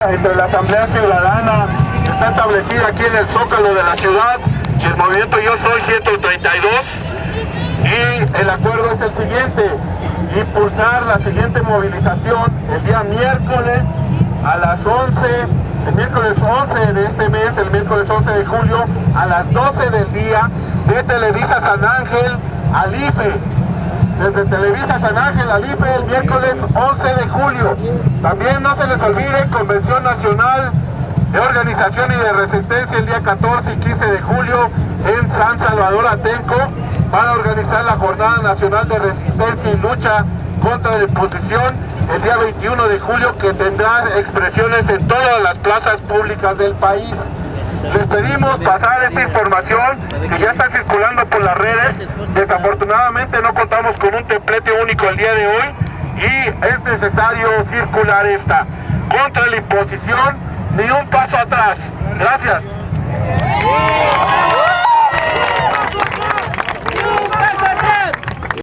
Entre la Asamblea Ciudadana está establecida aquí en el Zócalo de la ciudad, el movimiento Yo Soy 132, y el acuerdo es el siguiente: impulsar la siguiente movilización el día miércoles a las 11, el miércoles 11 de este mes, el miércoles 11 de julio a las 12 del día, de Televisa San Ángel al IFE. Desde Televisa San Ángel al IFE el miércoles 11 de julio. También no se les olvide Convención Nacional de Organización y de Resistencia el día 14 y 15 de julio en San Salvador Atenco para organizar la Jornada Nacional de Resistencia y Lucha contra la Imposición el día 21 de julio, que tendrá expresiones en todas las plazas públicas del país. Les pedimos pasar esta información que ya está circulando por las redes. Desafortunadamente no contamos con un templete único el día de hoy y es necesario circular esta. Contra la imposición, ni un paso atrás. Gracias.